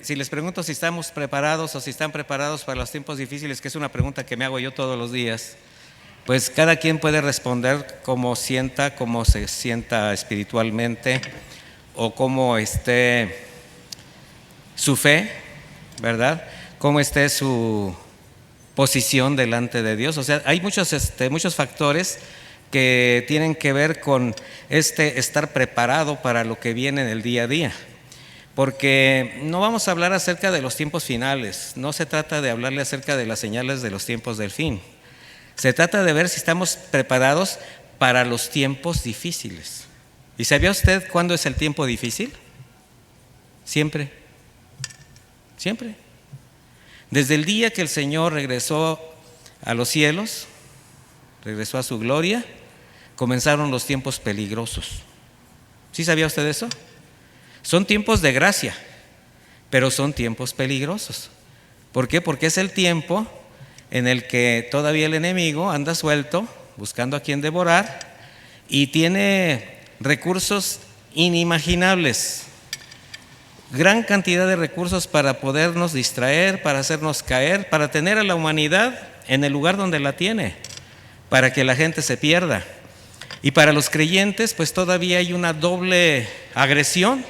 Si les pregunto si estamos preparados o si están preparados para los tiempos difíciles, que es una pregunta que me hago yo todos los días, pues cada quien puede responder cómo se sienta espiritualmente o cómo esté su fe, ¿verdad? Cómo esté su posición delante de Dios. O sea, hay muchos factores que tienen que ver con estar preparado para lo que viene en el día a día. Porque no vamos a hablar acerca de los tiempos finales, no se trata de hablarle acerca de las señales de los tiempos del fin. Se trata de ver si estamos preparados para los tiempos difíciles. ¿Y sabía usted cuándo es el tiempo difícil? Siempre, siempre. Desde el día que el Señor regresó a los cielos, regresó a su gloria, comenzaron los tiempos peligrosos. ¿Sí sabía usted eso? Son tiempos de gracia, pero son tiempos peligrosos. ¿Por qué? Porque es el tiempo en el que todavía el enemigo anda suelto, buscando a quien devorar, y tiene recursos inimaginables, gran cantidad de recursos para podernos distraer, para hacernos caer, para tener a la humanidad en el lugar donde la tiene, para que la gente se pierda. Y para los creyentes, pues todavía hay una doble agresión,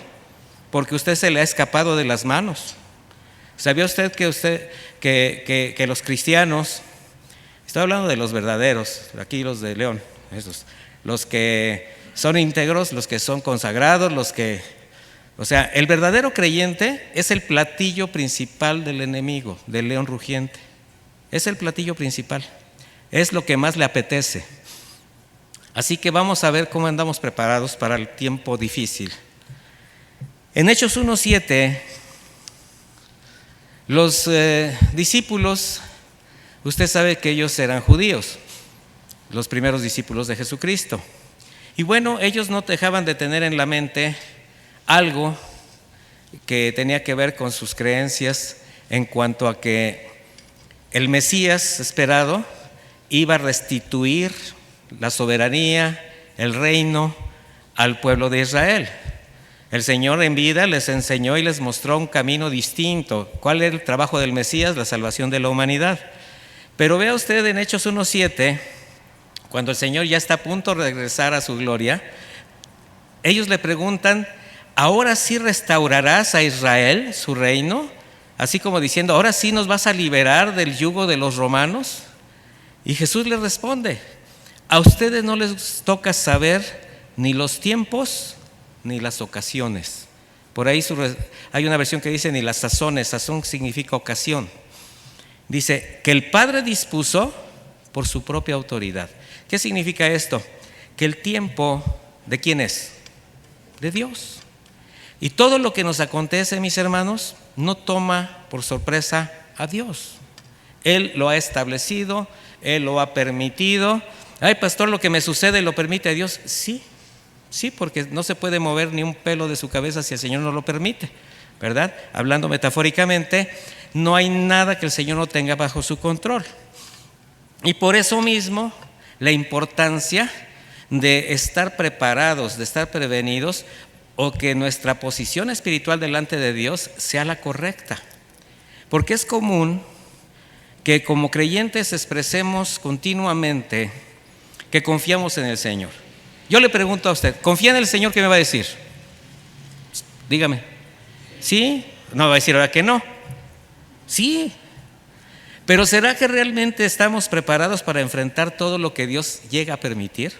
porque usted se le ha escapado de las manos. ¿Sabía usted que los cristianos, estoy hablando de los verdaderos, aquí los de León, los que son íntegros, los que son consagrados, o sea, el verdadero creyente es el platillo principal del enemigo, del león rugiente. Es el platillo principal, es lo que más le apetece. Así que vamos a ver cómo andamos preparados para el tiempo difícil. En Hechos 1:7, los discípulos, usted sabe que ellos eran judíos, los primeros discípulos de Jesucristo. Y bueno, ellos no dejaban de tener en la mente algo que tenía que ver con sus creencias en cuanto a que el Mesías esperado iba a restituir la soberanía, el reino al pueblo de Israel. El Señor en vida les enseñó y les mostró un camino distinto. ¿Cuál era el trabajo del Mesías? La salvación de la humanidad. Pero vea usted en Hechos 1:7, cuando el Señor ya está a punto de regresar a su gloria, ellos le preguntan: ¿ahora sí restaurarás a Israel su reino? Así como diciendo, ¿ahora sí nos vas a liberar del yugo de los romanos? Y Jesús les responde: a ustedes no les toca saber ni los tiempos ni las ocasiones. Por ahí hay una versión que dice ni las sazones. Sazón significa ocasión. Dice que el Padre dispuso por su propia autoridad. ¿Qué significa esto? Que el tiempo, ¿de quién es? De Dios. Y todo lo que nos acontece, mis hermanos, no toma por sorpresa a Dios. Él lo ha establecido, Él lo ha permitido. Ay, pastor, lo que me sucede lo permite Dios. Sí, porque no se puede mover ni un pelo de su cabeza si el Señor no lo permite, ¿verdad? Hablando metafóricamente, no hay nada que el Señor no tenga bajo su control. Y por eso mismo, la importancia de estar preparados, de estar prevenidos, o que nuestra posición espiritual delante de Dios sea la correcta. Porque es común que como creyentes expresemos continuamente que confiamos en el Señor. Yo le pregunto a usted, ¿confía en el Señor? ¿Qué me va a decir? Dígame. ¿Sí? No va a decir ahora que no. Sí. Pero ¿será que realmente estamos preparados para enfrentar todo lo que Dios llega a permitir?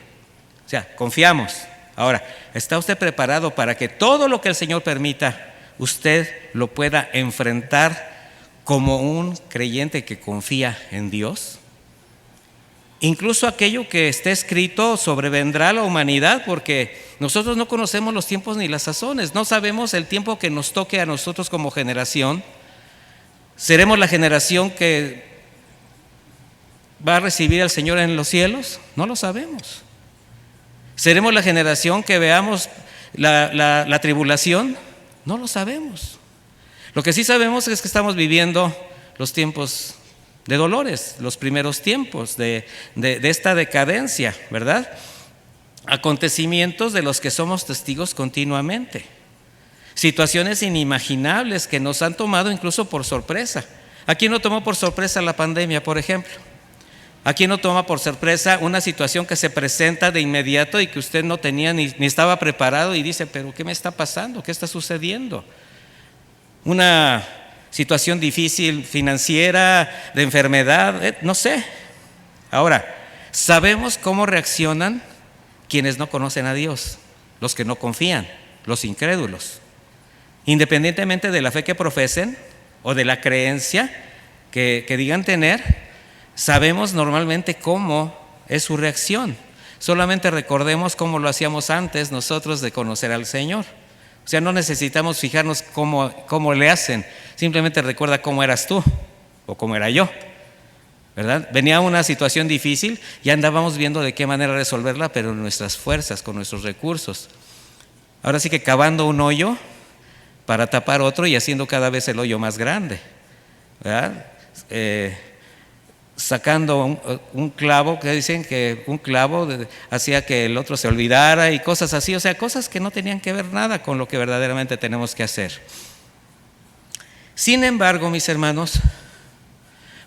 O sea, confiamos. Ahora, ¿está usted preparado para que todo lo que el Señor permita, usted lo pueda enfrentar como un creyente que confía en Dios? Incluso aquello que esté escrito sobrevendrá a la humanidad, porque nosotros no conocemos los tiempos ni las sazones, no sabemos el tiempo que nos toque a nosotros como generación. ¿Seremos la generación que va a recibir al Señor en los cielos? No lo sabemos. ¿Seremos la generación que veamos la tribulación? No lo sabemos. Lo que sí sabemos es que estamos viviendo los tiempos de dolores, los primeros tiempos de esta decadencia, ¿verdad? Acontecimientos de los que somos testigos continuamente. situaciones inimaginables que nos han tomado incluso por sorpresa. ¿A quién no tomó por sorpresa la pandemia, por ejemplo? ¿A quién no toma por sorpresa una situación que se presenta de inmediato y que usted no tenía ni estaba preparado y dice, pero ¿qué me está pasando? ¿Qué está sucediendo? Una situación difícil financiera, de enfermedad, no sé. Ahora, sabemos cómo reaccionan quienes no conocen a Dios, los que no confían, los incrédulos. Independientemente de la fe que profesen o de la creencia que digan tener, sabemos normalmente cómo es su reacción. Solamente recordemos cómo lo hacíamos antes nosotros de conocer al Señor. O sea, no necesitamos fijarnos cómo le hacen. Simplemente recuerda cómo eras tú o cómo era yo, ¿verdad? Venía una situación difícil y andábamos viendo de qué manera resolverla, pero en nuestras fuerzas, con nuestros recursos. Ahora sí que cavando un hoyo para tapar otro y haciendo cada vez el hoyo más grande, ¿verdad? Sacando un clavo, que dicen que un clavo hacía que el otro se olvidara y cosas así, o sea, cosas que no tenían que ver nada con lo que verdaderamente tenemos que hacer. Sin embargo, mis hermanos,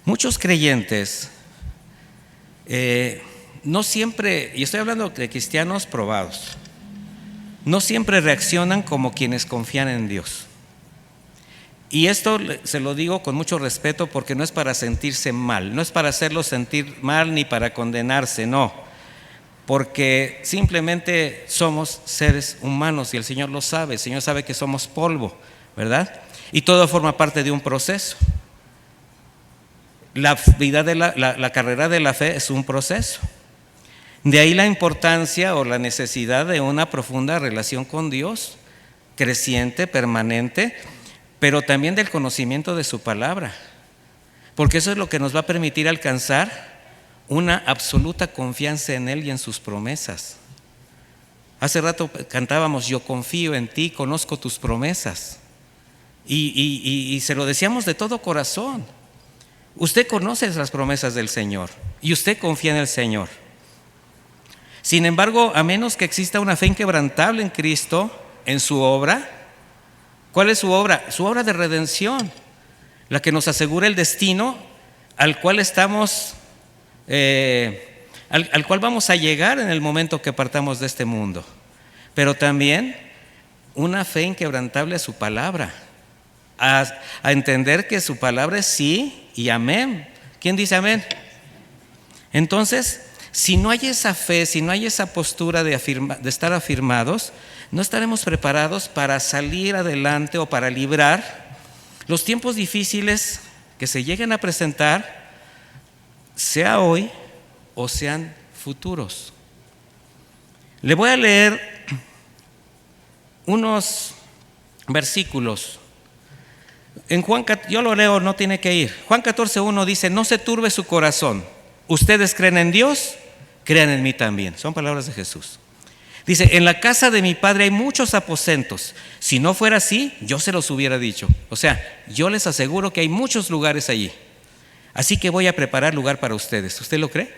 muchos creyentes no siempre, y estoy hablando de cristianos probados, no siempre reaccionan como quienes confían en Dios. Y esto se lo digo con mucho respeto porque no es para sentirse mal, no es para hacerlo sentir mal ni para condenarse, no. Porque simplemente somos seres humanos y el Señor lo sabe, el Señor sabe que somos polvo, ¿verdad? Y todo forma parte de un proceso. La vida de la carrera de la fe es un proceso. De ahí la importancia o la necesidad de una profunda relación con Dios, creciente, permanente, pero también del conocimiento de su palabra, porque eso es lo que nos va a permitir alcanzar una absoluta confianza en Él y en sus promesas. Hace rato cantábamos, yo confío en ti, conozco tus promesas, y se lo decíamos de todo corazón. Usted conoce las promesas del Señor y usted confía en el Señor. Sin embargo, a menos que exista una fe inquebrantable en Cristo, en su obra. ¿Cuál es su obra? Su obra de redención, la que nos asegura el destino al cual estamos, al cual vamos a llegar en el momento que partamos de este mundo. Pero también una fe inquebrantable a su palabra, a entender que su palabra es sí y amén. ¿Quién dice amén? Entonces, si no hay esa fe, si no hay esa postura de estar afirmados, no estaremos preparados para salir adelante o para librar los tiempos difíciles que se lleguen a presentar, sea hoy o sean futuros. Le voy a leer unos versículos. En Juan, yo lo leo, no tiene que ir. Juan 14:1 dice, no se turbe su corazón. Ustedes creen en Dios, crean en mí también. Son palabras de Jesús. Dice, en la casa de mi Padre hay muchos aposentos. Si no fuera así, yo se los hubiera dicho. O sea, yo les aseguro que hay muchos lugares allí. Así que voy a preparar lugar para ustedes. ¿Usted lo cree?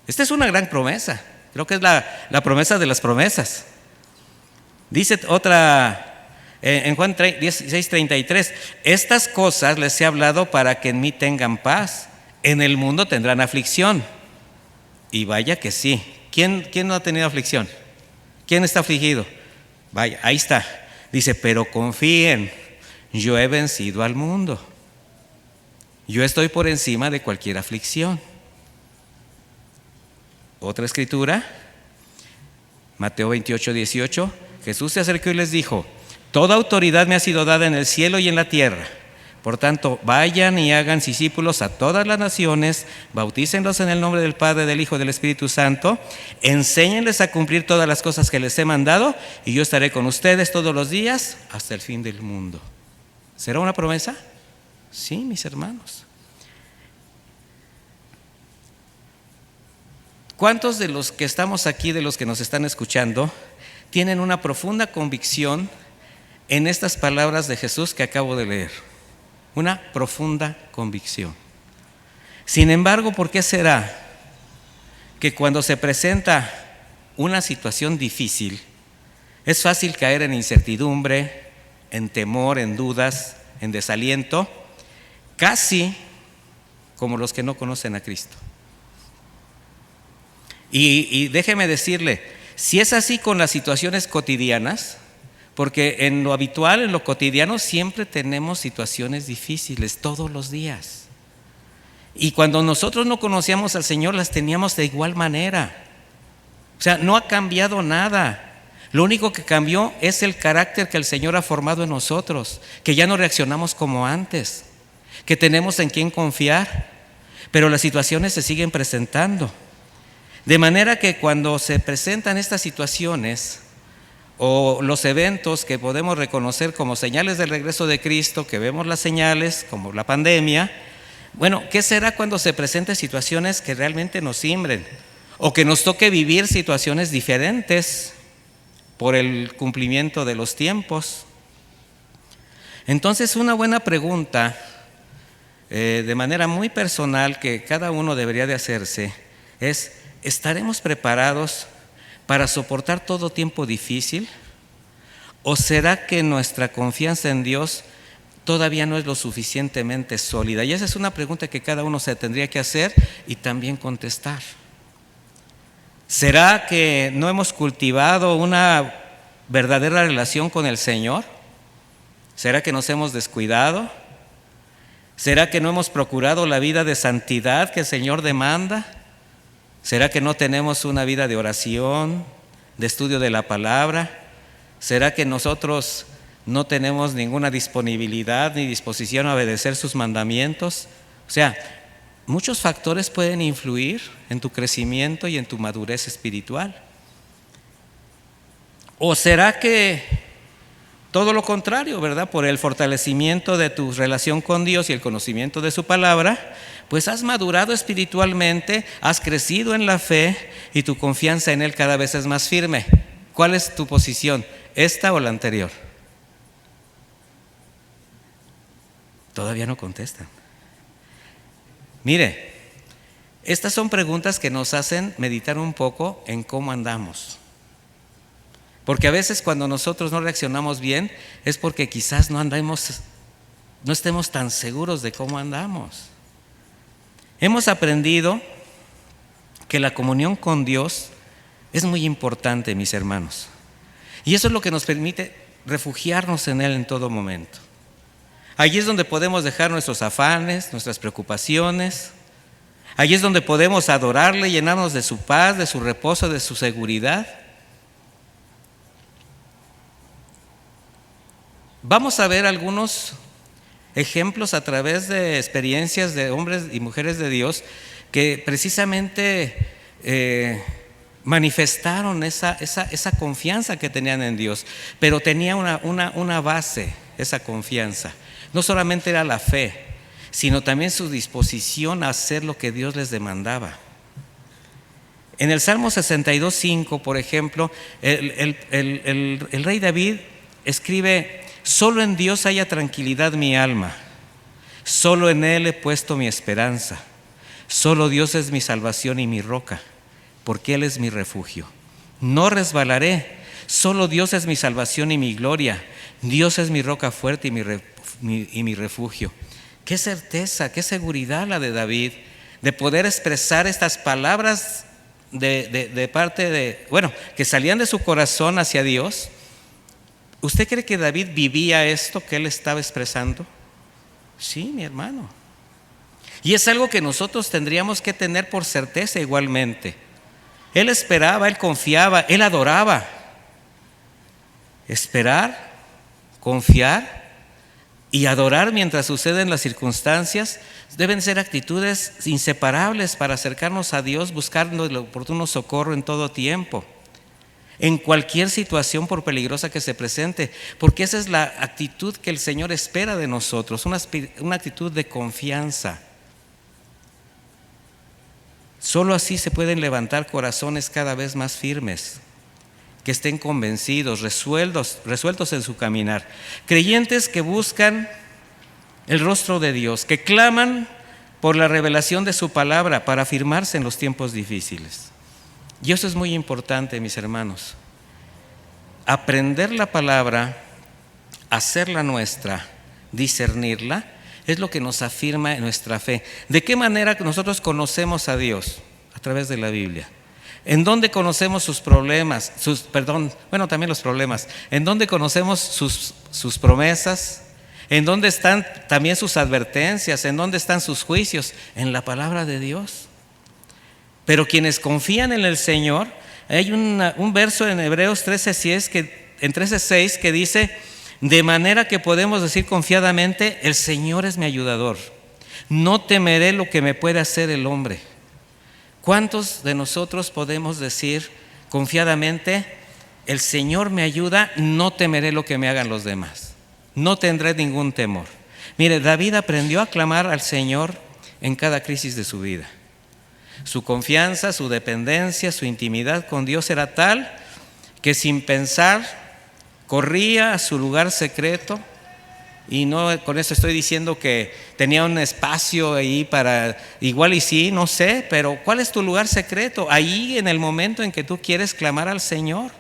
Esta es una gran promesa. Creo que es la promesa de las promesas. Dice otra, en Juan 16:33, estas cosas les he hablado para que en mí tengan paz. En el mundo tendrán aflicción. Y vaya que sí. ¿Quién no ha tenido aflicción? ¿Quién está afligido? Vaya, ahí está. Dice, pero confíen, yo he vencido al mundo. Yo estoy por encima de cualquier aflicción. Otra escritura, Mateo 28:18, Jesús se acercó y les dijo, toda autoridad me ha sido dada en el cielo y en la tierra. Por tanto, vayan y hagan discípulos a todas las naciones, bautícenlos en el nombre del Padre, del Hijo y del Espíritu Santo, enséñenles a cumplir todas las cosas que les he mandado, y yo estaré con ustedes todos los días hasta el fin del mundo. ¿Será una promesa? Sí, mis hermanos. ¿Cuántos de los que estamos aquí, de los que nos están escuchando, tienen una profunda convicción en estas palabras de Jesús que acabo de leer? Una profunda convicción. Sin embargo, ¿por qué será que cuando se presenta una situación difícil, Es fácil caer en incertidumbre, en temor, en dudas, en desaliento, casi como los que no conocen a Cristo. Y déjeme decirle, si es así con las situaciones cotidianas, porque en lo habitual, en lo cotidiano, siempre tenemos situaciones difíciles todos los días. Y cuando nosotros no conocíamos al Señor, las teníamos de igual manera. O sea, no ha cambiado nada. Lo único que cambió es el carácter que el Señor ha formado en nosotros, que ya no reaccionamos como antes, que tenemos en quién confiar, pero las situaciones se siguen presentando. De manera que cuando se presentan estas situaciones o los eventos que podemos reconocer como señales del regreso de Cristo, que vemos las señales como la pandemia, bueno, ¿qué será cuando se presenten situaciones que realmente nos simbren o que nos toque vivir situaciones diferentes por el cumplimiento de los tiempos? Entonces, una buena pregunta de manera muy personal que cada uno debería de hacerse es: ¿estaremos preparados para soportar todo tiempo difícil? ¿O será que nuestra confianza en Dios todavía no es lo suficientemente sólida? Y esa es una pregunta que cada uno se tendría que hacer y también contestar. ¿Será que no hemos cultivado una verdadera relación con el Señor? ¿Será que nos hemos descuidado? ¿Será que no hemos procurado la vida de santidad que el Señor demanda? ¿Será que no tenemos una vida de oración, de estudio de la palabra? ¿Será que nosotros no tenemos ninguna disponibilidad ni disposición a obedecer sus mandamientos? O sea, muchos factores pueden influir en tu crecimiento y en tu madurez espiritual. ¿O será que todo lo contrario, verdad? Por el fortalecimiento de tu relación con Dios y el conocimiento de su palabra, pues has madurado espiritualmente, has crecido en la fe y tu confianza en Él cada vez es más firme. ¿Cuál es tu posición? ¿Esta o la anterior? Todavía no contestan. Mire, estas son preguntas que nos hacen meditar un poco en cómo andamos. Porque a veces cuando nosotros no reaccionamos bien es porque quizás no estemos tan seguros de cómo andamos. Hemos aprendido que la comunión con Dios es muy importante, mis hermanos. Y eso es lo que nos permite refugiarnos en Él en todo momento. Allí es donde podemos dejar nuestros afanes, nuestras preocupaciones. Allí es donde podemos adorarle, llenarnos de su paz, de su reposo, de su seguridad. Vamos a ver algunos ejemplos a través de experiencias de hombres y mujeres de Dios que precisamente manifestaron esa confianza que tenían en Dios, pero tenía una base, esa confianza. No solamente era la fe, sino también su disposición a hacer lo que Dios les demandaba. En el Salmo 62:5, por ejemplo, el rey David escribe: solo en Dios haya tranquilidad mi alma, solo en Él he puesto mi esperanza, solo Dios es mi salvación y mi roca, porque Él es mi refugio. No resbalaré, solo Dios es mi salvación y mi gloria, Dios es mi roca fuerte y mi refugio. Qué certeza, qué seguridad la de David, de poder expresar estas palabras de parte de, que salían de su corazón hacia Dios. ¿Usted cree que David vivía esto que él estaba expresando? Sí, mi hermano. Y es algo que nosotros tendríamos que tener por certeza igualmente. Él esperaba, él confiaba, él adoraba. Esperar, confiar y adorar mientras suceden las circunstancias deben ser actitudes inseparables para acercarnos a Dios, buscando el oportuno socorro en todo tiempo, en cualquier situación por peligrosa que se presente, porque esa es la actitud que el Señor espera de nosotros, una actitud de confianza. Solo así se pueden levantar corazones cada vez más firmes, que estén convencidos, resueltos en su caminar, creyentes que buscan el rostro de Dios, que claman por la revelación de su palabra para afirmarse en los tiempos difíciles. Y eso es muy importante, mis hermanos. aprender la palabra, hacerla nuestra, discernirla, es lo que nos afirma en nuestra fe. ¿De qué manera nosotros conocemos a Dios? A través de la Biblia. ¿En dónde conocemos sus problemas? También los problemas. ¿En dónde conocemos sus promesas? ¿En dónde están también sus advertencias? ¿En dónde están sus juicios? En la palabra de Dios. Pero quienes confían en el Señor, hay un verso en Hebreos 13:6 que dice: de manera que podemos decir confiadamente, el Señor es mi ayudador, no temeré lo que me puede hacer el hombre. ¿Cuántos de nosotros podemos decir confiadamente, el Señor me ayuda, no temeré lo que me hagan los demás, no tendré ningún temor? Mire, David aprendió a clamar al Señor en cada crisis de su vida. Su confianza, su dependencia, su intimidad con Dios era tal que sin pensar corría a su lugar secreto. Y no con eso estoy diciendo que tenía un espacio ahí para, igual y sí, no sé, pero ¿cuál es tu lugar secreto? Ahí en el momento en que tú quieres clamar al Señor.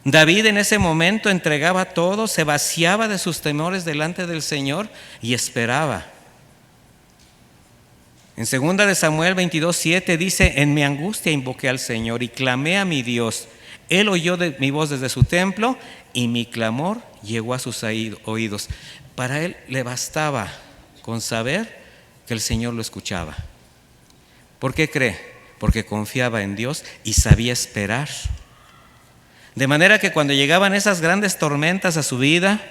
David en ese momento entregaba todo, se vaciaba de sus temores delante del Señor y esperaba. En 2 de Samuel 22:7 dice: en mi angustia invoqué al Señor y clamé a mi Dios. Él oyó mi voz desde su templo y mi clamor llegó a sus oídos. Para él le bastaba con saber que el Señor lo escuchaba. ¿Por qué cree? Porque confiaba en Dios y sabía esperar. De manera que cuando llegaban esas grandes tormentas a su vida,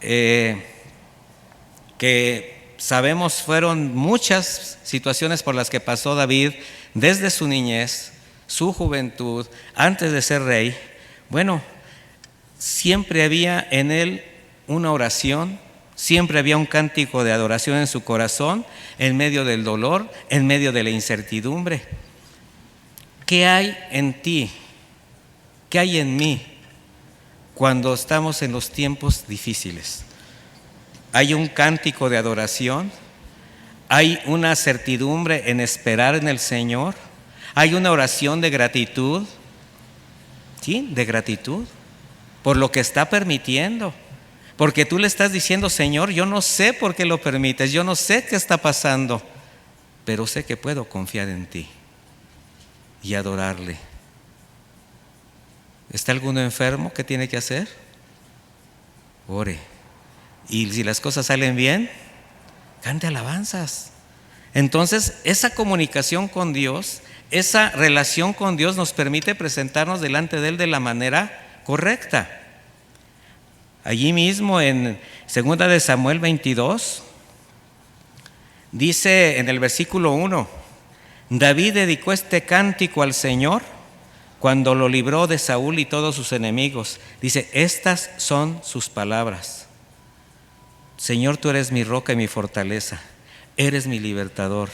que sabemos fueron muchas situaciones por las que pasó David desde su niñez, su juventud, antes de ser rey, siempre había en él una oración, siempre había un cántico de adoración en su corazón, en medio del dolor, en medio de la incertidumbre. ¿Qué hay en ti? ¿Qué hay en mí cuando estamos en los tiempos difíciles? Hay un cántico de adoración, hay una certidumbre en esperar en el Señor, hay una oración de gratitud, ¿sí? De gratitud por lo que está permitiendo, porque tú le estás diciendo: Señor, yo no sé por qué lo permites, yo no sé qué está pasando, pero sé que puedo confiar en ti y adorarle. ¿Está alguno enfermo? ¿Qué tiene que hacer? Ore. Y si las cosas salen bien, cante alabanzas. Entonces, esa comunicación con Dios, esa relación con Dios nos permite presentarnos delante de Él de la manera correcta. Allí mismo en 2 de Samuel 22, dice en el versículo 1: David dedicó este cántico al Señor cuando lo libró de Saúl y todos sus enemigos. Dice: estas son sus palabras. Señor, tú eres mi roca y mi fortaleza, eres mi libertador.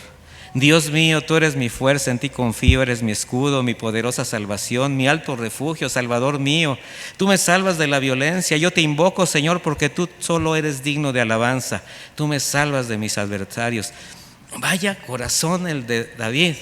Dios mío, tú eres mi fuerza, en ti confío, eres mi escudo, mi poderosa salvación, mi alto refugio, Salvador mío. Tú me salvas de la violencia, yo te invoco, Señor, porque tú solo eres digno de alabanza. Tú me salvas de mis adversarios. Vaya corazón el de David.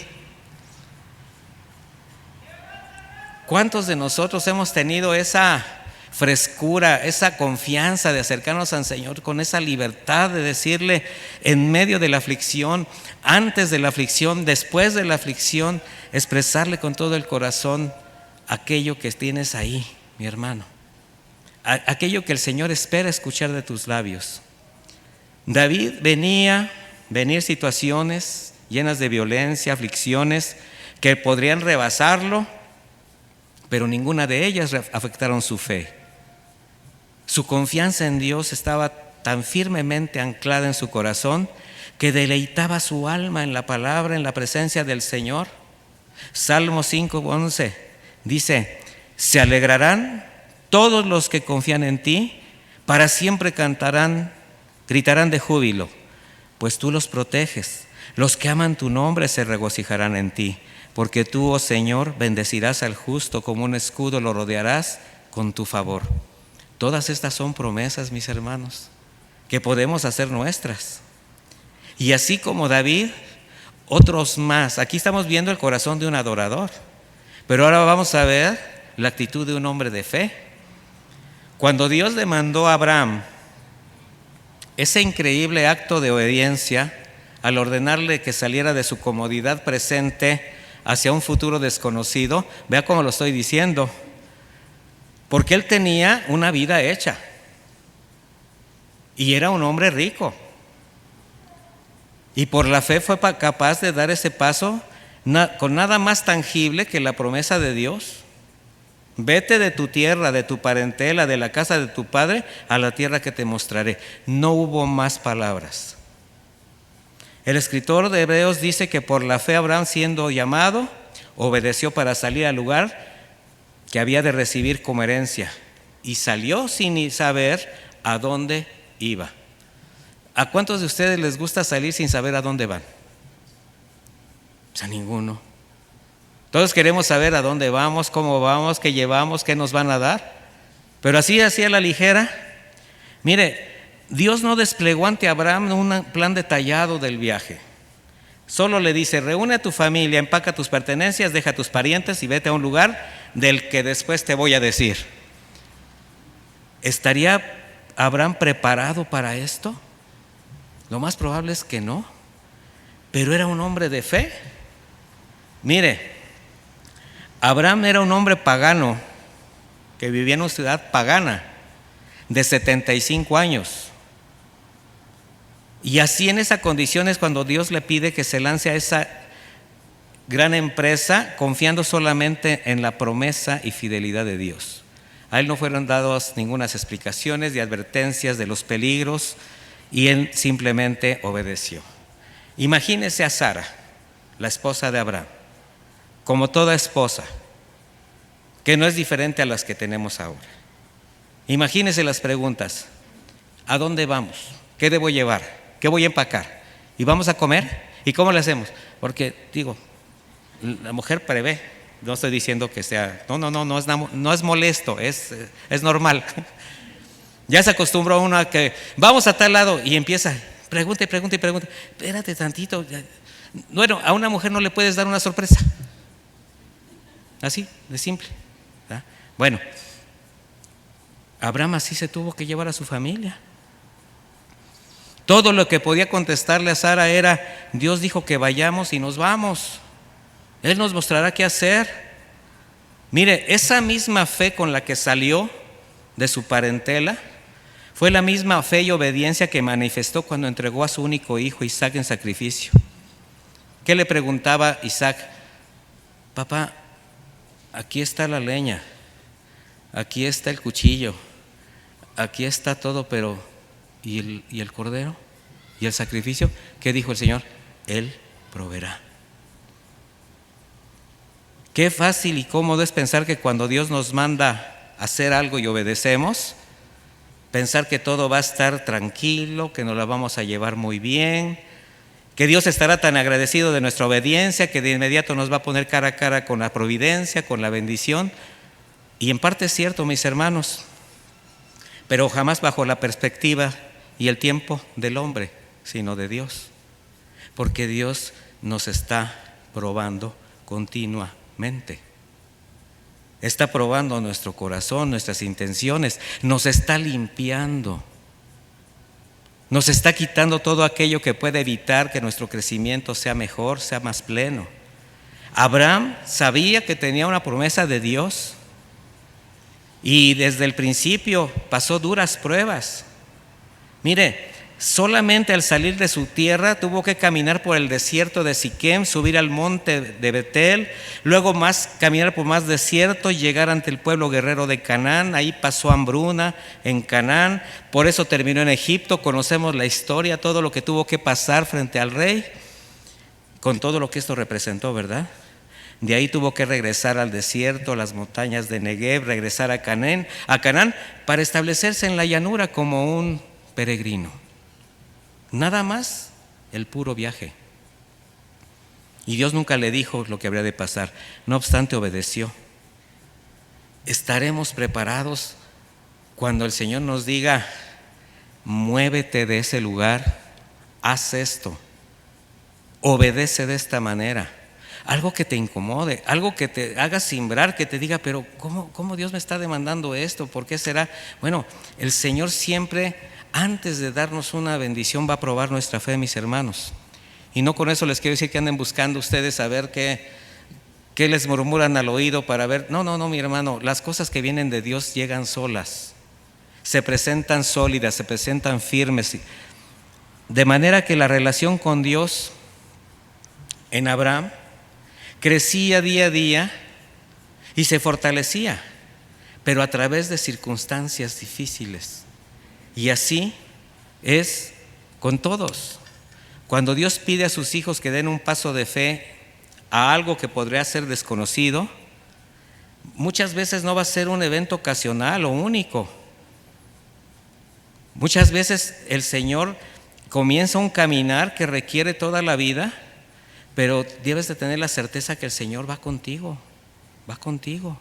¿Cuántos de nosotros hemos tenido esa frescura, esa confianza de acercarnos al Señor con esa libertad de decirle en medio de la aflicción, antes de la aflicción, después de la aflicción, expresarle con todo el corazón aquello que tienes ahí, mi hermano, aquello que el Señor espera escuchar de tus labios? David venir situaciones llenas de violencia, aflicciones que podrían rebasarlo, pero ninguna de ellas afectaron su fe. Su confianza en Dios estaba tan firmemente anclada en su corazón que deleitaba su alma en la palabra, en la presencia del Señor. Salmo 5:11 dice: se alegrarán todos los que confían en ti, para siempre cantarán, gritarán de júbilo, pues tú los proteges. Los que aman tu nombre se regocijarán en ti, porque tú, oh Señor, bendecirás al justo, como un escudo lo rodearás con tu favor. Todas estas son promesas, mis hermanos, que podemos hacer nuestras. Y así como David, otros más. Aquí estamos viendo el corazón de un adorador, pero ahora vamos a ver la actitud de un hombre de fe. Cuando Dios le mandó a Abraham ese increíble acto de obediencia al ordenarle que saliera de su comodidad presente hacia un futuro desconocido, vea cómo lo estoy diciendo, porque él tenía una vida hecha y era un hombre rico, y por la fe fue capaz de dar ese paso con nada más tangible que la promesa de Dios. Vete de tu tierra, de tu parentela, de la casa de tu padre, a la tierra que te mostraré. No hubo más palabras. El escritor de Hebreos dice que por la fe Abraham, siendo llamado, obedeció para salir al lugar que había de recibir como herencia, y salió sin saber a dónde iba. ¿A cuántos de ustedes les gusta salir sin saber a dónde van? Pues a ninguno. Todos queremos saber a dónde vamos, cómo vamos, qué llevamos, qué nos van a dar. Pero así a la ligera. Mire, Dios no desplegó ante Abraham un plan detallado del viaje. Solo le dice: reúne a tu familia, empaca tus pertenencias, deja a tus parientes y vete a un lugar del que después te voy a decir. ¿Estaría Abraham preparado para esto? Lo más probable es que no. Pero era un hombre de fe. Mire, Abraham era un hombre pagano que vivía en una ciudad pagana de 75 años. Y así, en esa condición, es cuando Dios le pide que se lance a esa gran empresa, confiando solamente en la promesa y fidelidad de Dios. A él no fueron dadas ninguna explicaciones ni advertencias de los peligros, y él simplemente obedeció. Imagínese a Sara, la esposa de Abraham, como toda esposa, que no es diferente a las que tenemos ahora. Imagínese las preguntas: ¿a dónde vamos? ¿Qué debo llevar? ¿Qué voy a empacar? ¿Y vamos a comer? ¿Y cómo le hacemos? Porque digo, la mujer prevé. No estoy diciendo que sea, no es molesto, es normal. Ya se acostumbró uno a que vamos a tal lado y empieza, pregunta. Espérate tantito. Bueno, a una mujer no le puedes dar una sorpresa. Así, de simple. ¿Verdad? Bueno, Abraham así se tuvo que llevar a su familia. Todo lo que podía contestarle a Sara era: Dios dijo que vayamos y nos vamos. Él nos mostrará qué hacer. Mire, esa misma fe con la que salió de su parentela fue la misma fe y obediencia que manifestó cuando entregó a su único hijo Isaac en sacrificio. ¿Qué le preguntaba Isaac? Papá, aquí está la leña, aquí está el cuchillo, aquí está todo, pero ¿y el cordero? ¿Y el sacrificio? ¿Qué dijo el Señor? Él proveerá. Qué fácil y cómodo es pensar que cuando Dios nos manda a hacer algo y obedecemos, pensar que todo va a estar tranquilo, que nos la vamos a llevar muy bien, que Dios estará tan agradecido de nuestra obediencia que de inmediato nos va a poner cara a cara con la providencia, con la bendición. Y en parte es cierto, mis hermanos, pero jamás bajo la perspectiva y el tiempo del hombre, sino de Dios, porque Dios nos está probando continuamente. Está probando nuestro corazón, nuestras intenciones, nos está limpiando, nos está quitando todo aquello que puede evitar que nuestro crecimiento sea mejor, sea más pleno. Abraham sabía que tenía una promesa de Dios y desde el principio pasó duras pruebas. Mire, solamente al salir de su tierra tuvo que caminar por el desierto de Siquem, subir al monte de Betel, luego caminar por más desierto y llegar ante el pueblo guerrero de Canaán. Ahí pasó hambruna en Canaán, por eso terminó en Egipto. Conocemos la historia, todo lo que tuvo que pasar frente al rey, con todo lo que esto representó, ¿verdad? De ahí tuvo que regresar al desierto, a las montañas de Negev, regresar a Canaán para establecerse en la llanura como un peregrino. Nada más el puro viaje. Y Dios nunca le dijo lo que habría de pasar. No obstante, obedeció. ¿Estaremos preparados cuando el Señor nos diga: muévete de ese lugar, haz esto, obedece de esta manera, algo que te incomode, algo que te haga simbrar, que te diga, pero ¿cómo Dios me está demandando esto? ¿Por qué será? Bueno, el Señor siempre, antes de darnos una bendición, va a probar nuestra fe, mis hermanos. Y no con eso les quiero decir que anden buscando ustedes a ver qué les murmuran al oído para ver. No, mi hermano, las cosas que vienen de Dios llegan solas, se presentan sólidas, se presentan firmes. De manera que la relación con Dios en Abraham crecía día a día y se fortalecía, pero a través de circunstancias difíciles. Y así es con todos. Cuando Dios pide a sus hijos que den un paso de fe a algo que podría ser desconocido, muchas veces no va a ser un evento ocasional o único. Muchas veces el Señor comienza un caminar que requiere toda la vida, pero debes de tener la certeza que el Señor va contigo, va contigo.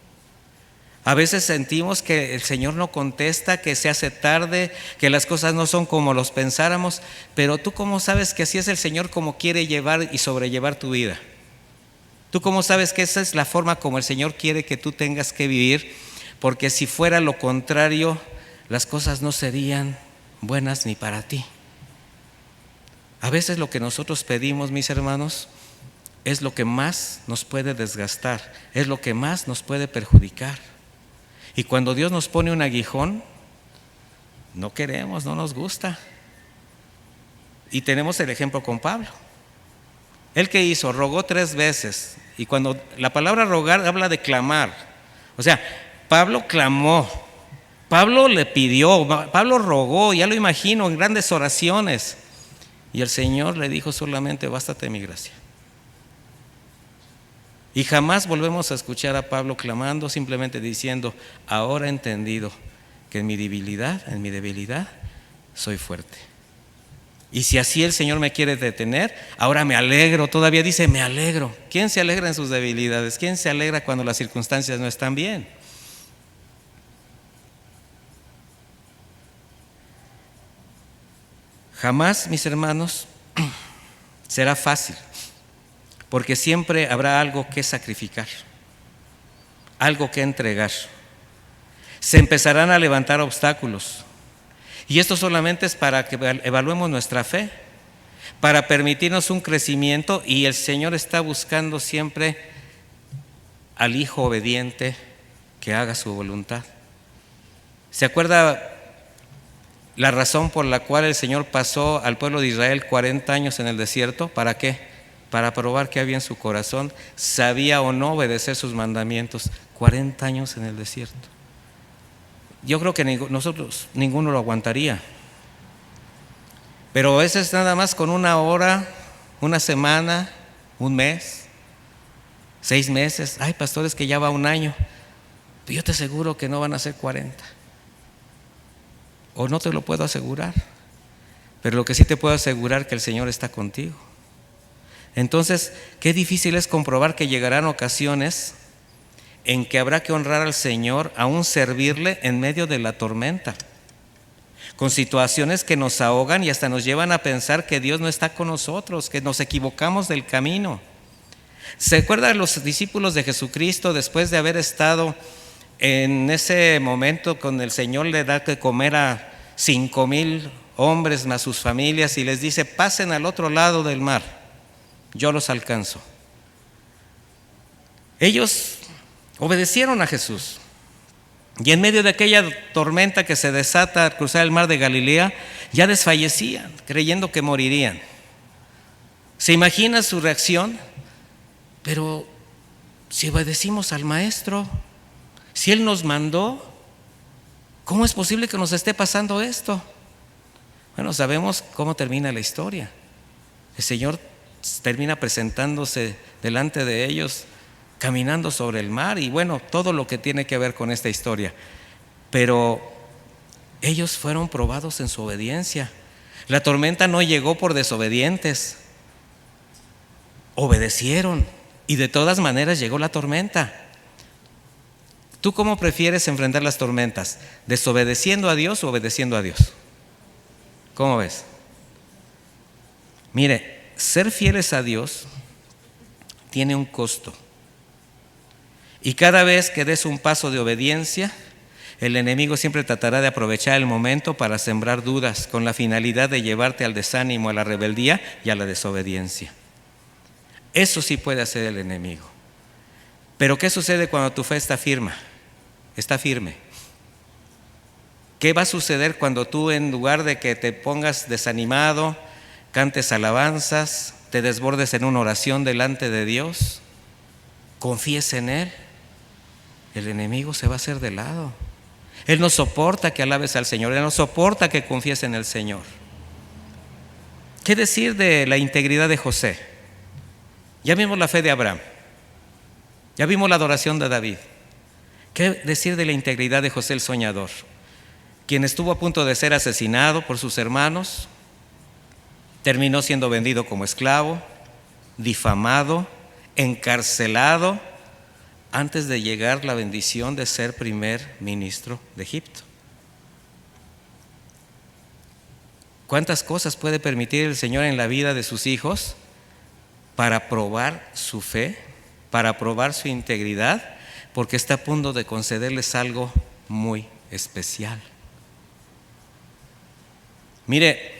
A veces sentimos que el Señor no contesta, que se hace tarde, que las cosas no son como los pensáramos, pero tú ¿cómo sabes que así es el Señor como quiere llevar y sobrellevar tu vida? ¿Tú cómo sabes que esa es la forma como el Señor quiere que tú tengas que vivir? Porque si fuera lo contrario, las cosas no serían buenas ni para ti. A veces lo que nosotros pedimos, mis hermanos, es lo que más nos puede desgastar, es lo que más nos puede perjudicar. Y cuando Dios nos pone un aguijón, no queremos, no nos gusta. Y tenemos el ejemplo con Pablo. ¿Él qué hizo? Rogó 3 veces. Y cuando la palabra rogar habla de clamar. O sea, Pablo clamó, Pablo le pidió, Pablo rogó, ya lo imagino, en grandes oraciones. Y el Señor le dijo solamente, bástate mi gracia. Y jamás volvemos a escuchar a Pablo clamando, simplemente diciendo, ahora he entendido que en mi debilidad, soy fuerte. Y si así el Señor me quiere detener, ahora me alegro, todavía dice, me alegro. ¿Quién se alegra en sus debilidades? ¿Quién se alegra cuando las circunstancias no están bien? Jamás, mis hermanos, será fácil. Porque siempre habrá algo que sacrificar, algo que entregar. Se empezarán a levantar obstáculos. Y esto solamente es para que evaluemos nuestra fe, para permitirnos un crecimiento. Y el Señor está buscando siempre al hijo obediente que haga su voluntad. ¿Se acuerda la razón por la cual el Señor pasó al pueblo de Israel 40 años en el desierto? ¿Para qué? Para probar que había en su corazón, sabía o no obedecer sus mandamientos. 40 años en el desierto. Yo creo que nosotros ninguno lo aguantaría. Pero a veces nada más con 1 hora, 1 semana, 1 mes, 6 meses. Hay pastores que ya va 1 año. Pero yo te aseguro que no van a ser 40. O no te lo puedo asegurar. Pero lo que sí te puedo asegurar es que el Señor está contigo. Entonces, qué difícil es comprobar que llegarán ocasiones en que habrá que honrar al Señor, aún servirle en medio de la tormenta, con situaciones que nos ahogan y hasta nos llevan a pensar que Dios no está con nosotros, que nos equivocamos del camino. ¿Se acuerdan los discípulos de Jesucristo después de haber estado en ese momento con el Señor? Le da que comer a 5,000 hombres más sus familias y les dice, pasen al otro lado del mar, yo los alcanzo. Ellos obedecieron a Jesús. Y en medio de aquella tormenta que se desata al cruzar el mar de Galilea, ya desfallecían, creyendo que morirían. ¿Se imagina su reacción? Pero si obedecimos al Maestro, si Él nos mandó, ¿cómo es posible que nos esté pasando esto? Bueno, sabemos cómo termina la historia. El Señor termina presentándose delante de ellos, caminando sobre el mar y bueno, todo lo que tiene que ver con esta historia. Pero ellos fueron probados en su obediencia. La tormenta no llegó por desobedientes, obedecieron y de todas maneras llegó la tormenta. ¿Tú cómo prefieres enfrentar las tormentas? ¿Desobedeciendo a Dios o obedeciendo a Dios? ¿Cómo ves? Mire, ser fieles a Dios tiene un costo. Y cada vez que des un paso de obediencia, el enemigo siempre tratará de aprovechar el momento para sembrar dudas con la finalidad de llevarte al desánimo, a la rebeldía y a la desobediencia. Eso sí puede hacer el enemigo. Pero ¿qué sucede cuando tu fe está firme? Está firme. ¿Qué va a suceder cuando tú, en lugar de que te pongas desanimado, cantes alabanzas, te desbordes en una oración delante de Dios, confíes en Él? El enemigo se va a hacer de lado. Él no soporta que alabes al Señor, Él no soporta que confíes en el Señor. ¿Qué decir de la integridad de José? Ya vimos la fe de Abraham, ya vimos la adoración de David. ¿Qué decir de la integridad de José el soñador? Quien estuvo a punto de ser asesinado por sus hermanos, terminó siendo vendido como esclavo, difamado, encarcelado, antes de llegar la bendición de ser primer ministro de Egipto. ¿Cuántas cosas puede permitir el Señor en la vida de sus hijos para probar su fe, para probar su integridad? Porque está a punto de concederles algo muy especial. Mire,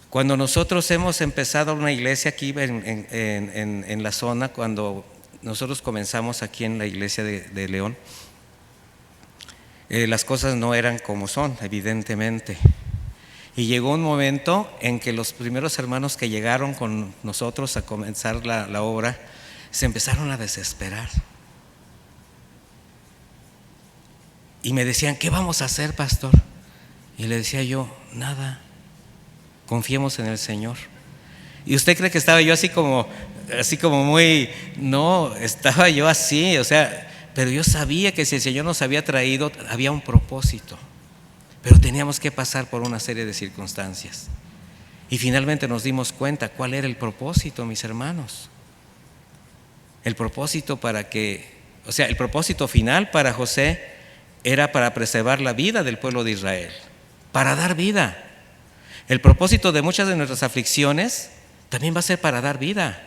cuando nosotros hemos empezado una iglesia aquí en la zona, cuando nosotros comenzamos aquí en la iglesia de León, las cosas no eran como son, evidentemente. Y llegó un momento en que los primeros hermanos que llegaron con nosotros a comenzar la obra se empezaron a desesperar. Y me decían, ¿qué vamos a hacer, pastor? Y le decía yo, nada, confiemos en el Señor. ¿Y usted cree que estaba yo así como muy? No, estaba yo así, pero yo sabía que si el Señor nos había traído, había un propósito. Pero teníamos que pasar por una serie de circunstancias. Y finalmente nos dimos cuenta cuál era el propósito, mis hermanos. El propósito el propósito final para José era para preservar la vida del pueblo de Israel, para dar vida. El propósito de muchas de nuestras aflicciones también va a ser para dar vida.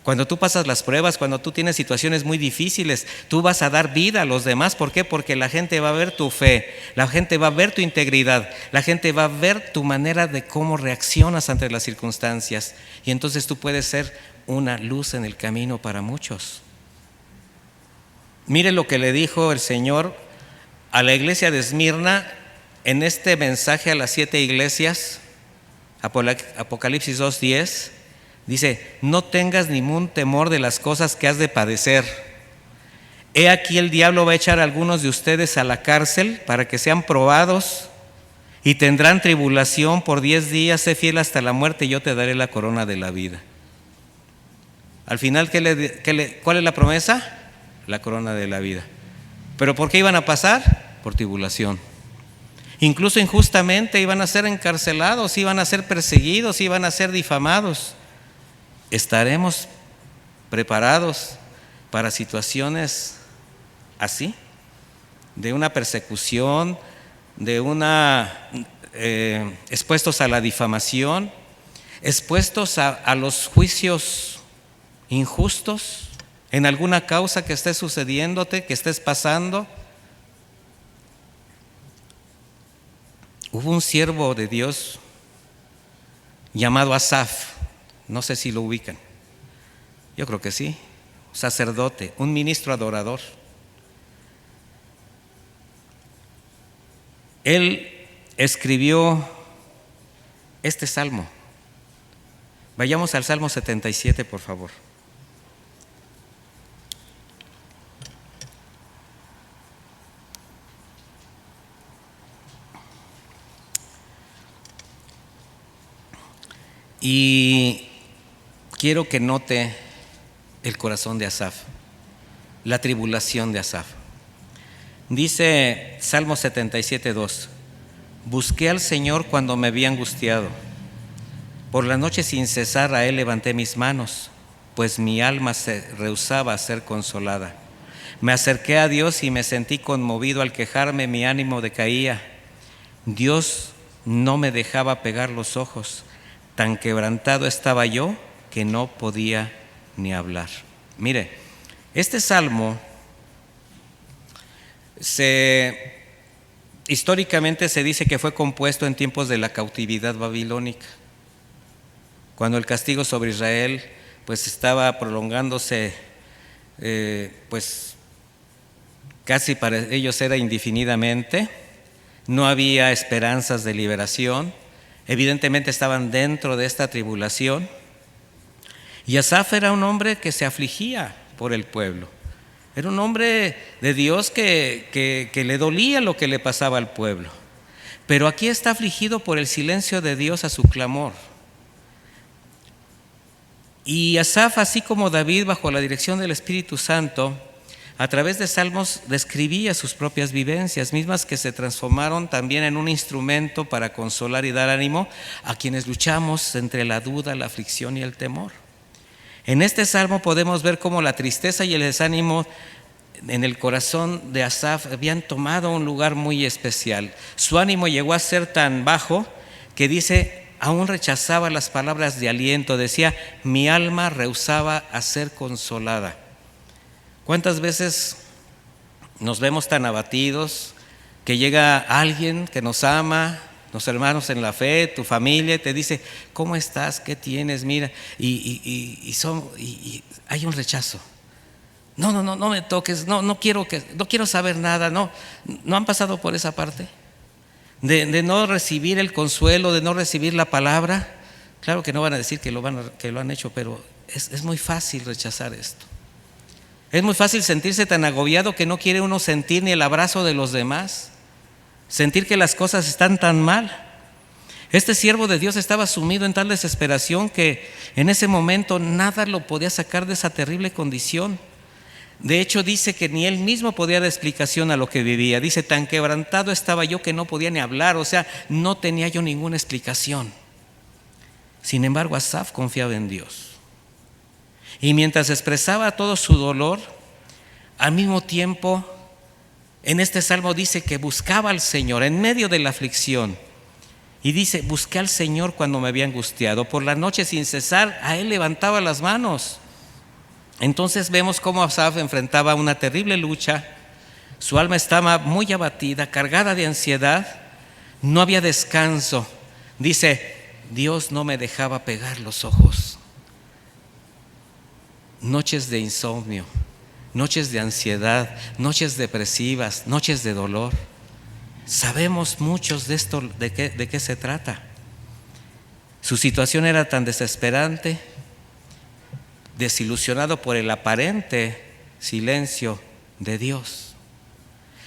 Cuando tú pasas las pruebas, cuando tú tienes situaciones muy difíciles, tú vas a dar vida a los demás. ¿Por qué? Porque la gente va a ver tu fe, la gente va a ver tu integridad, la gente va a ver tu manera de cómo reaccionas ante las circunstancias. Y entonces tú puedes ser una luz en el camino para muchos. Mire lo que le dijo el Señor a la iglesia de Esmirna en este mensaje a las 7 iglesias, Apocalipsis 2:10. Dice, no tengas ningún temor de las cosas que has de padecer. He aquí el diablo va a echar a algunos de ustedes a la cárcel para que sean probados y tendrán tribulación por 10 días. Sé fiel hasta la muerte y yo te daré la corona de la vida. Al final, ¿cuál es la promesa? La corona de la vida. ¿Pero por qué iban a pasar? Por tribulación. Incluso injustamente iban a ser encarcelados, iban a ser perseguidos, iban a ser difamados. ¿Estaremos preparados para situaciones así? De una persecución, expuestos a la difamación, expuestos a los juicios injustos en alguna causa que esté sucediéndote, que estés pasando. Hubo un siervo de Dios llamado Asaf. No sé si lo ubican. Yo creo que sí. Sacerdote, un ministro adorador. Él escribió este salmo. Vayamos al Salmo 77, por favor. Y quiero que note el corazón de Asaf, la tribulación de Asaf. Dice Salmo 77:2: busqué al Señor cuando me había angustiado. Por la noche sin cesar a Él levanté mis manos, pues mi alma se rehusaba a ser consolada. Me acerqué a Dios y me sentí conmovido. Al quejarme mi ánimo decaía. Dios no me dejaba pegar los ojos. Tan quebrantado estaba yo que no podía ni hablar. Mire, este salmo históricamente se dice que fue compuesto en tiempos de la cautividad babilónica, cuando el castigo sobre Israel pues estaba prolongándose, pues casi para ellos era indefinidamente, no había esperanzas de liberación, evidentemente estaban dentro de esta tribulación, y Asaf era un hombre que se afligía por el pueblo. Era un hombre de Dios que le dolía lo que le pasaba al pueblo. Pero aquí está afligido por el silencio de Dios a su clamor. Y Asaf, así como David, bajo la dirección del Espíritu Santo, a través de salmos describía sus propias vivencias, mismas que se transformaron también en un instrumento para consolar y dar ánimo a quienes luchamos entre la duda, la aflicción y el temor. En este salmo podemos ver cómo la tristeza y el desánimo en el corazón de Asaf habían tomado un lugar muy especial. Su ánimo llegó a ser tan bajo que dice, aún rechazaba las palabras de aliento, decía, mi alma rehusaba a ser consolada. ¿Cuántas veces nos vemos tan abatidos que llega alguien que nos ama, los hermanos en la fe, tu familia, te dice, ¿cómo estás? ¿Qué tienes? Mira, y hay un rechazo. No me toques, no quiero saber nada. ¿No han pasado por esa parte? De no recibir el consuelo, de no recibir la palabra. Claro que no van a decir que lo han hecho, pero es muy fácil rechazar esto. Es muy fácil sentirse tan agobiado que no quiere uno sentir ni el abrazo de los demás, sentir que las cosas están tan mal. Este siervo de Dios estaba sumido en tal desesperación que en ese momento nada lo podía sacar de esa terrible condición. De hecho, dice que ni él mismo podía dar explicación a lo que vivía. Dice, tan quebrantado estaba yo que no podía ni hablar, o sea, no tenía yo ninguna explicación. Sin embargo, Asaf confiaba en Dios. Y mientras expresaba todo su dolor, al mismo tiempo, en este salmo dice que buscaba al Señor en medio de la aflicción. Y dice, busqué al Señor cuando me había angustiado. Por la noche sin cesar, a Él levantaba las manos. Entonces vemos cómo Asaf enfrentaba una terrible lucha. Su alma estaba muy abatida, cargada de ansiedad. No había descanso. Dice, Dios no me dejaba pegar los ojos. Noches de insomnio, noches de ansiedad, noches depresivas, noches de dolor. Sabemos muchos de esto, de qué se trata. Su situación era tan desesperante, desilusionado por el aparente silencio de Dios.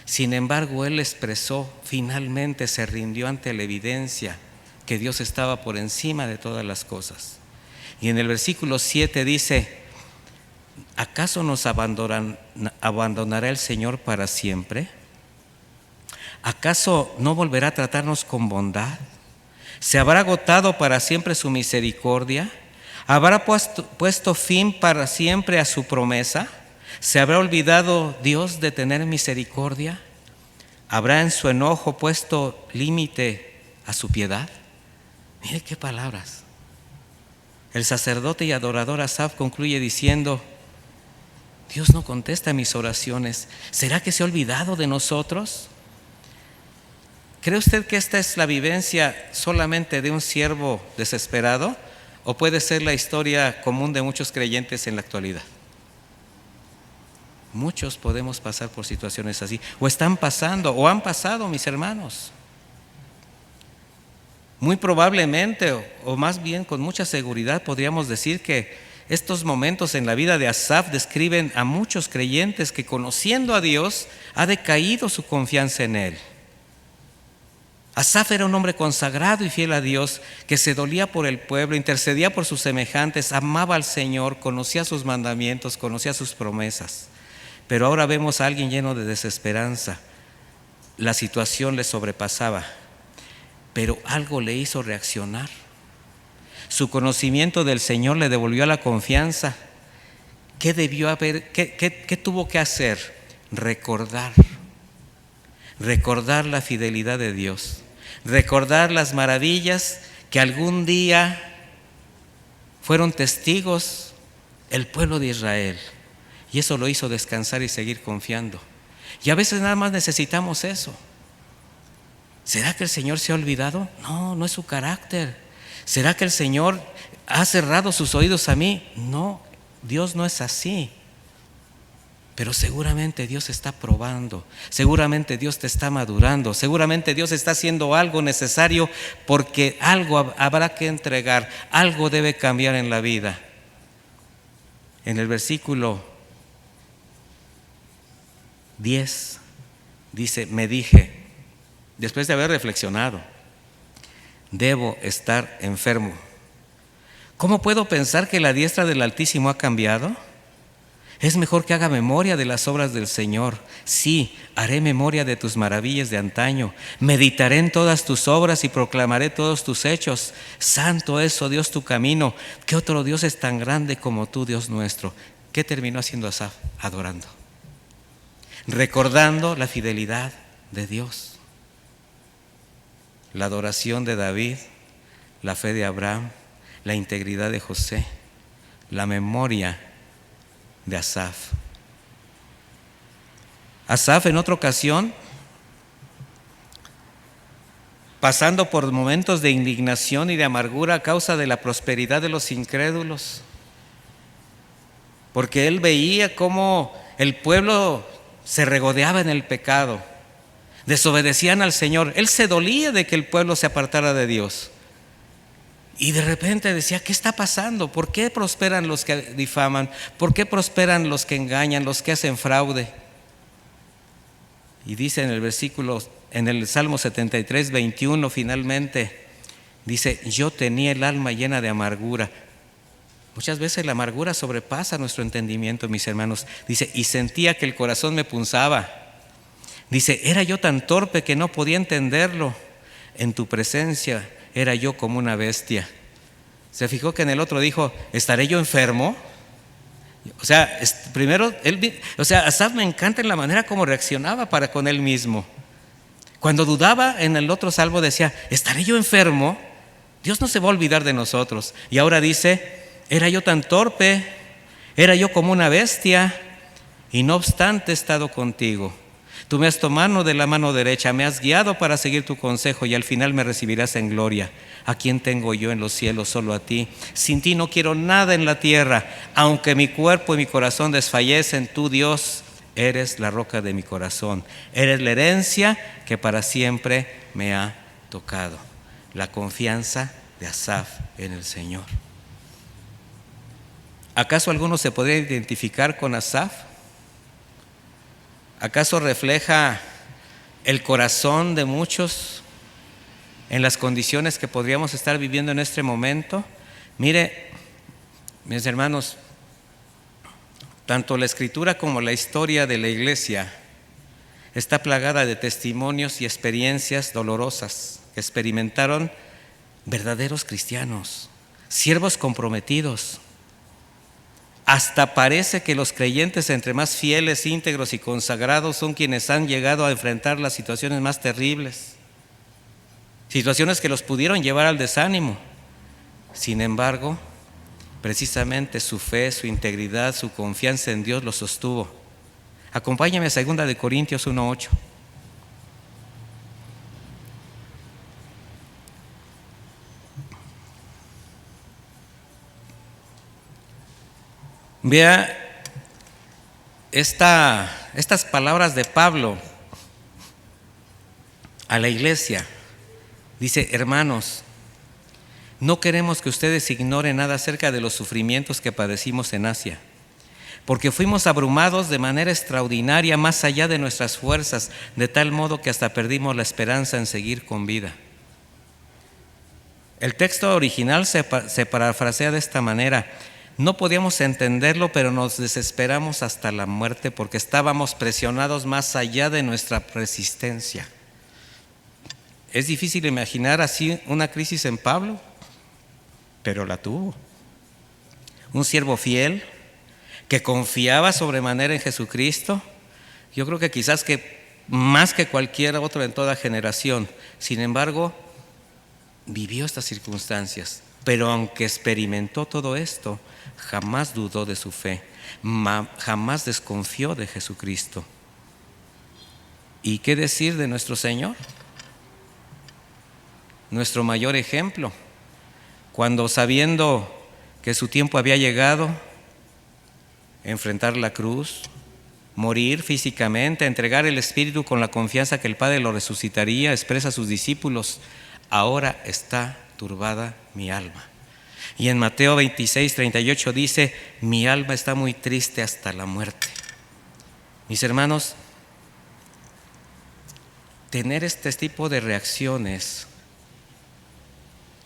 Sin embargo, él expresó, finalmente se rindió ante la evidencia que Dios estaba por encima de todas las cosas. Y en el versículo 7 dice, ¿acaso nos abandonará el Señor para siempre? ¿Acaso no volverá a tratarnos con bondad? ¿Se habrá agotado para siempre su misericordia? ¿Habrá puesto fin para siempre a su promesa? ¿Se habrá olvidado Dios de tener misericordia? ¿Habrá en su enojo puesto límite a su piedad? Mire qué palabras. El sacerdote y adorador Asaf concluye diciendo, Dios no contesta mis oraciones. ¿Será que se ha olvidado de nosotros? ¿Cree usted que esta es la vivencia solamente de un siervo desesperado o puede ser la historia común de muchos creyentes en la actualidad? Muchos podemos pasar por situaciones así, o están pasando, o han pasado, mis hermanos. Muy probablemente, o más bien con mucha seguridad, podríamos decir que estos momentos en la vida de Asaf describen a muchos creyentes que, conociendo a Dios, ha decaído su confianza en Él. Asaf era un hombre consagrado y fiel a Dios, que se dolía por el pueblo, intercedía por sus semejantes, amaba al Señor, conocía sus mandamientos, conocía sus promesas. Pero ahora vemos a alguien lleno de desesperanza. La situación le sobrepasaba, pero algo le hizo reaccionar. Su conocimiento del Señor le devolvió la confianza. ¿Qué debió haber? ¿Qué tuvo que hacer? Recordar la fidelidad de Dios, recordar las maravillas que algún día fueron testigos el pueblo de Israel. Y eso lo hizo descansar y seguir confiando. Y a veces nada más necesitamos eso. ¿Será que el Señor se ha olvidado? No, no es su carácter. ¿Será que el Señor ha cerrado sus oídos a mí? No, Dios no es así. Pero seguramente Dios está probando, seguramente Dios te está madurando, seguramente Dios está haciendo algo necesario porque algo habrá que entregar, algo debe cambiar en la vida. En el versículo 10 dice, me dije, después de haber reflexionado, debo estar enfermo. ¿Cómo puedo pensar que la diestra del Altísimo ha cambiado? Es mejor que haga memoria de las obras del Señor. Sí, haré memoria de tus maravillas de antaño. Meditaré en todas tus obras y proclamaré todos tus hechos. Santo es, oh Dios, tu camino. ¿Qué otro Dios es tan grande como tú, Dios nuestro? ¿Qué terminó haciendo Asaf? Adorando. Recordando la fidelidad de Dios. La adoración de David, la fe de Abraham, la integridad de José, la memoria de Asaf. Asaf en otra ocasión, pasando por momentos de indignación y de amargura a causa de la prosperidad de los incrédulos, porque él veía cómo el pueblo se regodeaba en el pecado, desobedecían al Señor, él se dolía de que el pueblo se apartara de Dios. Y de repente decía, ¿qué está pasando? ¿Por qué prosperan los que difaman? ¿Por qué prosperan los que engañan, los que hacen fraude? Y dice en el versículo, en el Salmo 73, 21 finalmente, dice, yo tenía el alma llena de amargura. Muchas veces la amargura sobrepasa nuestro entendimiento, mis hermanos. Dice, y sentía que el corazón me punzaba. Dice, era yo tan torpe que no podía entenderlo. En tu presencia era yo como una bestia. ¿Se fijó que en el otro dijo, ¿estaré yo enfermo? O sea, primero, Asaf me encanta en la manera como reaccionaba para con él mismo. Cuando dudaba en el otro salmo decía, ¿estaré yo enfermo? Dios no se va a olvidar de nosotros. Y ahora dice, era yo tan torpe, era yo como una bestia, y no obstante he estado contigo. Tú me has tomado de la mano derecha, me has guiado para seguir tu consejo y al final me recibirás en gloria. ¿A quién tengo yo en los cielos? Solo a ti. Sin ti no quiero nada en la tierra. Aunque mi cuerpo y mi corazón desfallecen, tú, Dios, eres la roca de mi corazón. Eres la herencia que para siempre me ha tocado. La confianza de Asaf en el Señor. ¿Acaso alguno se podría identificar con Asaf? ¿Acaso refleja el corazón de muchos en las condiciones que podríamos estar viviendo en este momento? Mire, mis hermanos, tanto la Escritura como la historia de la Iglesia está plagada de testimonios y experiencias dolorosas que experimentaron verdaderos cristianos, siervos comprometidos. Hasta parece que los creyentes entre más fieles, íntegros y consagrados son quienes han llegado a enfrentar las situaciones más terribles, situaciones que los pudieron llevar al desánimo. Sin embargo, precisamente su fe, su integridad, su confianza en Dios los sostuvo. Acompáñame a 2 Corintios 1:8. Vea estas palabras de Pablo a la iglesia. Dice, hermanos, no queremos que ustedes ignoren nada acerca de los sufrimientos que padecimos en Asia, porque fuimos abrumados de manera extraordinaria más allá de nuestras fuerzas, de tal modo que hasta perdimos la esperanza en seguir con vida. El texto original se parafrasea de esta manera: no podíamos entenderlo, pero nos desesperamos hasta la muerte porque estábamos presionados más allá de nuestra resistencia. Es difícil imaginar así una crisis en Pablo, pero la tuvo. Un siervo fiel que confiaba sobremanera en Jesucristo, yo creo que quizás que más que cualquier otro en toda generación. Sin embargo, vivió estas circunstancias, pero aunque experimentó todo esto, jamás dudó de su fe, jamás desconfió de Jesucristo. ¿Y qué decir de nuestro Señor? Nuestro mayor ejemplo, cuando sabiendo que su tiempo había llegado, enfrentar la cruz, morir físicamente, entregar el Espíritu con la confianza que el Padre lo resucitaría, expresa a sus discípulos: ahora está turbada mi alma. Y en Mateo 26:38 dice: mi alma está muy triste hasta la muerte. Mis hermanos, tener este tipo de reacciones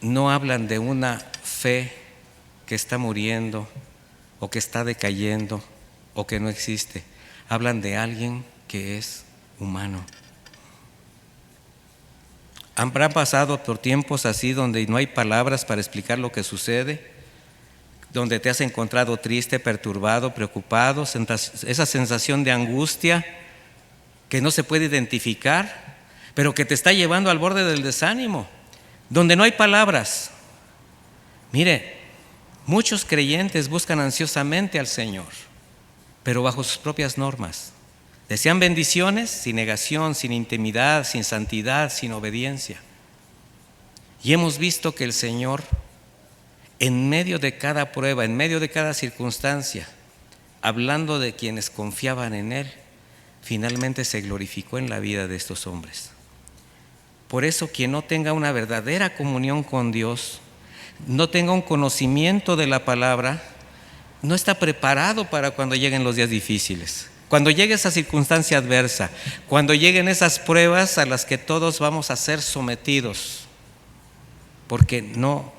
no hablan de una fe que está muriendo o que está decayendo o que no existe. Hablan de alguien que es humano. ¿Habrán pasado por tiempos así donde no hay palabras para explicar lo que sucede? Donde te has encontrado triste, perturbado, preocupado, esa sensación de angustia que no se puede identificar, pero que te está llevando al borde del desánimo, donde no hay palabras. Mire, muchos creyentes buscan ansiosamente al Señor, pero bajo sus propias normas. Desean bendiciones sin negación, sin intimidad, sin santidad, sin obediencia. Y hemos visto que el Señor, en medio de cada prueba, en medio de cada circunstancia, hablando de quienes confiaban en Él, finalmente se glorificó en la vida de estos hombres. Por eso, quien no tenga una verdadera comunión con Dios, no tenga un conocimiento de la palabra, no está preparado para cuando lleguen los días difíciles, cuando llegue esa circunstancia adversa, cuando lleguen esas pruebas a las que todos vamos a ser sometidos, porque no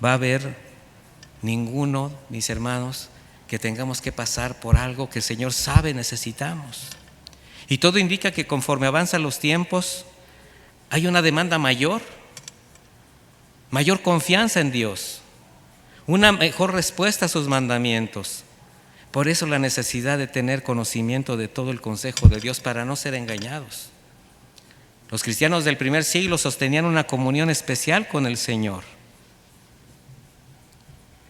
va a haber ninguno, mis hermanos, que tengamos que pasar por algo que el Señor sabe necesitamos. Y todo indica que conforme avanzan los tiempos, hay una demanda mayor confianza en Dios, una mejor respuesta a sus mandamientos. Por eso la necesidad de tener conocimiento de todo el consejo de Dios para no ser engañados. Los cristianos del primer siglo sostenían una comunión especial con el Señor.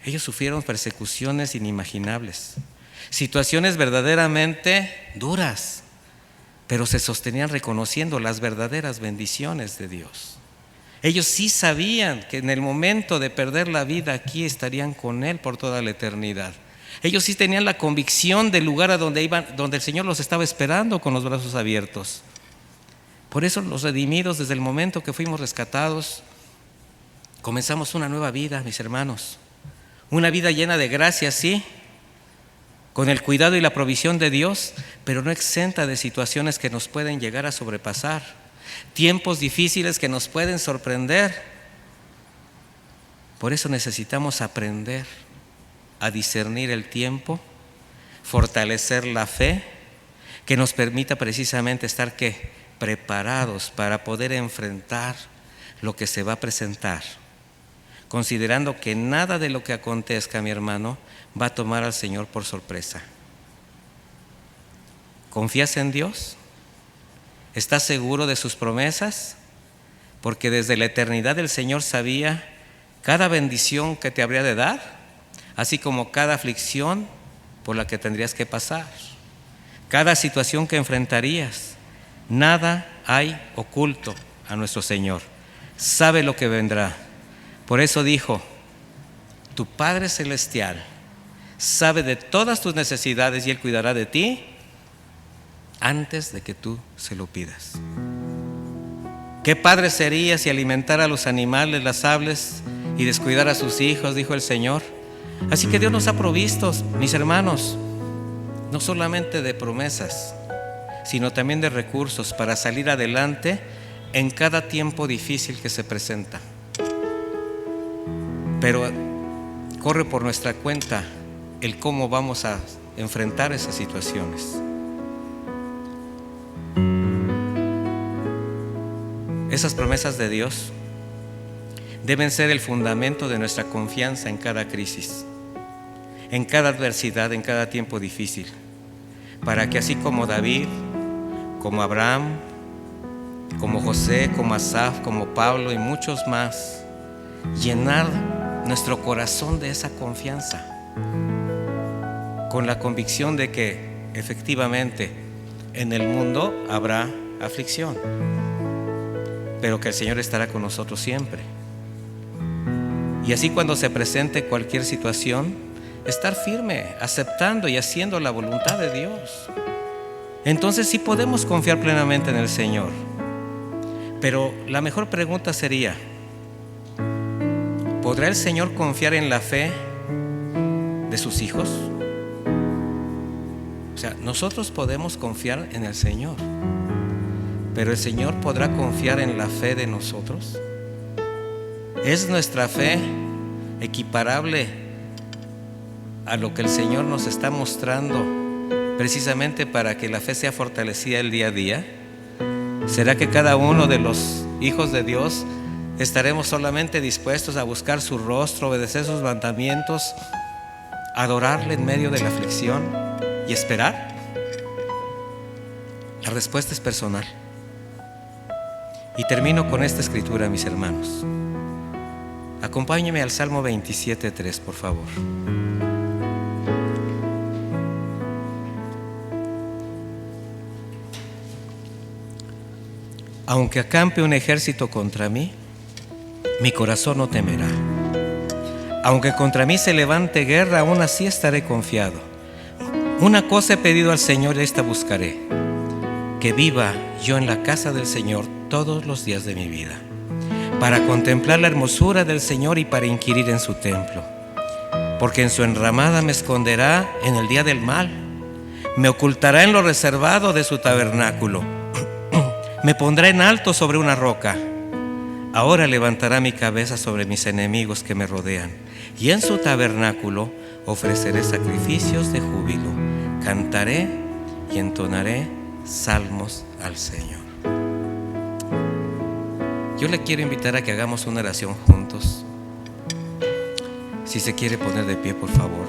Ellos sufrieron persecuciones inimaginables, situaciones verdaderamente duras, pero se sostenían reconociendo las verdaderas bendiciones de Dios. Ellos sí sabían que en el momento de perder la vida aquí estarían con Él por toda la eternidad. Ellos sí tenían la convicción del lugar a donde iban, donde el Señor los estaba esperando con los brazos abiertos. Por eso los redimidos, desde el momento que fuimos rescatados, comenzamos una nueva vida, mis hermanos. Una vida llena de gracia, sí, con el cuidado y la provisión de Dios, pero no exenta de situaciones que nos pueden llegar a sobrepasar, tiempos difíciles que nos pueden sorprender. Por eso necesitamos aprender a discernir el tiempo, fortalecer la fe, que nos permita precisamente estar preparados para poder enfrentar lo que se va a presentar, considerando que nada de lo que acontezca, mi hermano, va a tomar al Señor por sorpresa. ¿Confías en Dios? ¿Estás seguro de sus promesas? Porque desde la eternidad el Señor sabía cada bendición que te habría de dar, así como cada aflicción por la que tendrías que pasar, cada situación que enfrentarías. Nada hay oculto a nuestro Señor. Sabe lo que vendrá. Por eso dijo: tu Padre Celestial sabe de todas tus necesidades y Él cuidará de ti antes de que tú se lo pidas. ¿Qué padre sería si alimentara a los animales, las aves, y descuidara a sus hijos?, dijo el Señor. Así que Dios nos ha provisto, mis hermanos, no solamente de promesas, sino también de recursos para salir adelante en cada tiempo difícil que se presenta. Pero corre por nuestra cuenta el cómo vamos a enfrentar esas situaciones. Esas promesas de Dios deben ser el fundamento de nuestra confianza en cada crisis, en cada adversidad, en cada tiempo difícil, para que así como David, como Abraham, como José, como Asaf, como Pablo y muchos más, llenar nuestro corazón de esa confianza, con la convicción de que efectivamente en el mundo habrá aflicción, pero que el Señor estará con nosotros siempre. Y así, cuando se presente cualquier situación, estar firme, aceptando y haciendo la voluntad de Dios. Entonces sí podemos confiar plenamente en el Señor. Pero la mejor pregunta sería: ¿podrá el Señor confiar en la fe de sus hijos? O sea, nosotros podemos confiar en el Señor, pero ¿el Señor podrá confiar en la fe de nosotros? ¿Es nuestra fe equiparable a lo que el Señor nos está mostrando precisamente para que la fe sea fortalecida el día a día? ¿Será que cada uno de los hijos de Dios estaremos solamente dispuestos a buscar su rostro, obedecer sus mandamientos, adorarle en medio de la aflicción y esperar? La respuesta es personal. Y termino con esta escritura, mis hermanos. Acompáñenme al Salmo 27:3, por favor. Aunque acampe un ejército contra mí, mi corazón no temerá. Aunque contra mí se levante guerra, aún así estaré confiado. Una cosa he pedido al Señor, esta buscaré: que viva yo en la casa del Señor todos los días de mi vida, para contemplar la hermosura del Señor y para inquirir en su templo. Porque en su enramada me esconderá en el día del mal, me ocultará en lo reservado de su tabernáculo. Me pondrá en alto sobre una roca. Ahora levantará mi cabeza sobre mis enemigos que me rodean, y en su tabernáculo ofreceré sacrificios de júbilo. Cantaré y entonaré salmos al Señor. Yo le quiero invitar a que hagamos una oración juntos. Si se quiere poner de pie, por favor.